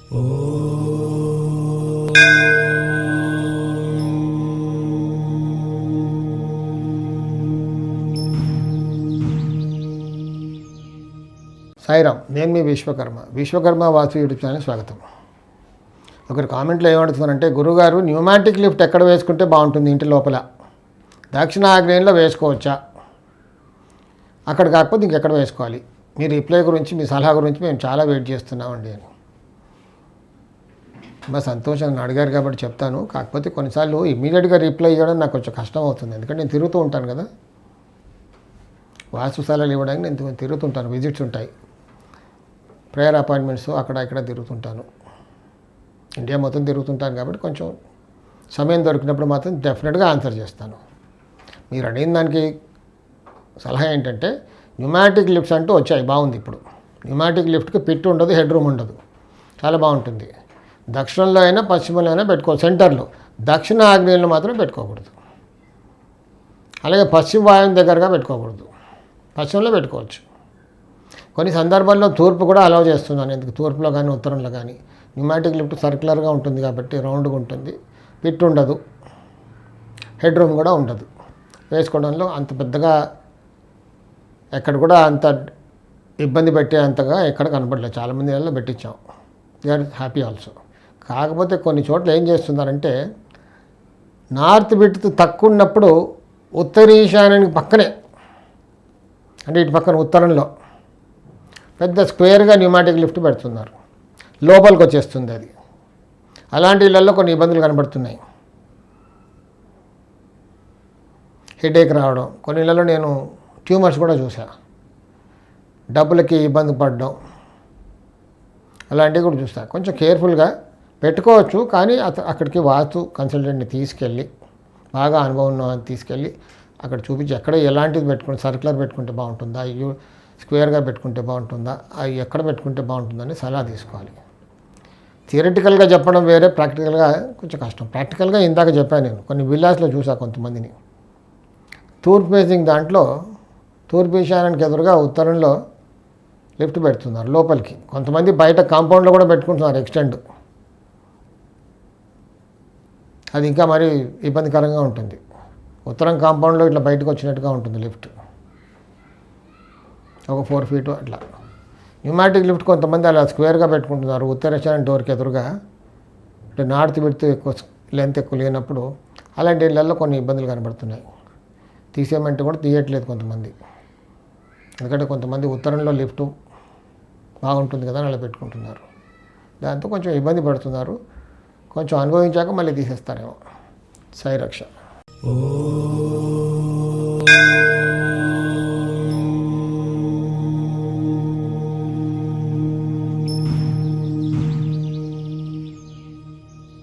సాయిరామ్, నేను మీ విశ్వకర్మ వాస్తు YouTube channel స్వాగతం. ఒకరు కామెంట్లో ఏమడుతున్నారంటే, గురుగారు న్యూమాటిక్ లిఫ్ట్ ఎక్కడ వేసుకుంటే బాగుంటుంది, ఇంటి లోపల దక్షిణ ఆగ్నేయంలో వేసుకోవచ్చా, అక్కడ కాకపోతే ఇంకెక్కడ వేసుకోవాలి, మీ రిప్లై గురించి మీ సలహా గురించి మేము చాలా వెయిట్ చేస్తున్నామండి అని. మా సంతోషం అడిగారు కాబట్టి చెప్తాను. కాకపోతే కొన్నిసార్లు ఇమీడియట్గా రిప్లై ఇవ్వడం నాకు కొంచెం కష్టం అవుతుంది, ఎందుకంటే నేను తిరుగుతూ ఉంటాను కదా, వాస్తు సలహాలు ఇవ్వడానికి నేను తిరుగుతుంటాను, విజిట్స్ ఉంటాయి, ప్రేయర్ అపాయింట్మెంట్స్ అక్కడ ఇక్కడ తిరుగుతుంటాను, ఇండియా మొత్తం తిరుగుతుంటాను. కాబట్టి కొంచెం సమయం దొరికినప్పుడు మాత్రం డెఫినెట్గా ఆన్సర్ చేస్తాను. మీరు అడిగిన దానికి సలహా ఏంటంటే, న్యూమాటిక్ లిఫ్ట్స్ అంటూ వచ్చాయి, బాగుంది. ఇప్పుడు న్యూమాటిక్ లిఫ్ట్కి పిట్ ఉండదు, హెడ్ రూమ్ ఉండదు, చాలా బాగుంటుంది. దక్షిణంలో అయినా పశ్చిమంలో అయినా పెట్టుకోవచ్చు, సెంటర్లో. దక్షిణ ఆగ్నేయంలో మాత్రం పెట్టుకోకూడదు, అలాగే పశ్చిమ వాయువు దగ్గరగా పెట్టుకోకూడదు, పశ్చిమంలో పెట్టుకోవచ్చు. కొన్ని సందర్భాల్లో తూర్పు కూడా అలౌ చేస్తున్నాను, ఎందుకు తూర్పులో కానీ ఉత్తరంలో కానీ. న్యూమాటిక్ లిఫ్ట్ సర్క్యులర్గా ఉంటుంది కాబట్టి రౌండ్గా ఉంటుంది, పిట్ ఉండదు, హెడ్ రూమ్ కూడా ఉండదు. వేసుకోవడంలో అంత పెద్దగా ఎక్కడ కూడా అంత ఇబ్బంది పెట్టే అంతగా ఎక్కడ కనపడలేదు. చాలామంది నెలలో పెట్టించాం, దే ఆర్ హ్యాపీ ఆల్సో. కాకపోతే కొన్ని చోట్ల ఏం చేస్తున్నారంటే, నార్త్ బిట్ తక్కువ ఉన్నప్పుడు ఉత్తర ఈశాన్యానికి పక్కనే, అంటే ఇటు పక్కన ఉత్తరంలో పెద్ద స్క్వేర్గా న్యూమాటిక్ లిఫ్ట్ పెడుతున్నారు, లోపలికి వచ్చేస్తుంది అది. అలాంటి ఇళ్లలో కొన్ని ఇబ్బందులు కనబడుతున్నాయి, హెడేక్ రావడం. కొన్ని ఇళ్లలో నేను ట్యూమర్స్ కూడా చూసా, డబ్బులకి ఇబ్బంది పడడం, అలాంటివి కూడా చూస్తా. కొంచెం కేర్ఫుల్గా పెట్టుకోవచ్చు, కానీ అక్కడికి వాస్తు కన్సల్టెంట్ని తీసుకెళ్ళి, బాగా అనుభవం ఉన్న తీసుకెళ్ళి అక్కడ చూపించి, ఎక్కడ ఎలాంటిది పెట్టుకుంటే, సర్క్యులర్ పెట్టుకుంటే బాగుంటుందా, స్క్వేర్గా పెట్టుకుంటే బాగుంటుందా, అవి ఎక్కడ పెట్టుకుంటే బాగుంటుందని సలహా తీసుకోవాలి. థియరిటికల్గా చెప్పడం వేరే, ప్రాక్టికల్గా కొంచెం కష్టం. ప్రాక్టికల్గా ఇందాక చెప్పాను నేను, కొన్ని విల్లాస్లో చూసా కొంతమందిని తూర్పు ఫేసింగ్ దాంట్లో తూర్పు ఈశాన్యానికి ఎదురుగా ఉత్తరంలో లిఫ్ట్ పెడుతున్నారు లోపలికి. కొంతమంది బయట కాంపౌండ్లో కూడా పెట్టుకుంటున్నారు ఎక్స్టెండ్, అది ఇంకా మరీ ఇబ్బందికరంగా ఉంటుంది. ఉత్తరం కాంపౌండ్లో ఇట్లా బయటకు వచ్చినట్టుగా ఉంటుంది లిఫ్ట్, ఒక 4 feet అట్లా. న్యూమాటిక్ లిఫ్ట్ కొంతమంది అలా స్క్వేర్గా పెట్టుకుంటున్నారు, ఉత్తర ఈశాన్యం డోర్కి ఎదురుగా. అంటే నార్త్ విడ్త్ ఎక్కువ, లెంత్ ఎక్కువ లేనప్పుడు అలాంటి ఇళ్లలో కొన్ని ఇబ్బందులు కనబడుతున్నాయి. తీసేయమంటే కూడా తీయట్లేదు కొంతమంది, ఎందుకంటే కొంతమంది ఉత్తరంలో లిఫ్ట్ బాగుంటుంది కదా అలా పెట్టుకుంటున్నారు, దాంతో కొంచెం ఇబ్బంది పడుతున్నారు. కొంచెం అనుభవించాక మళ్ళీ తీసేస్తారేమో. సాయి రక్ష.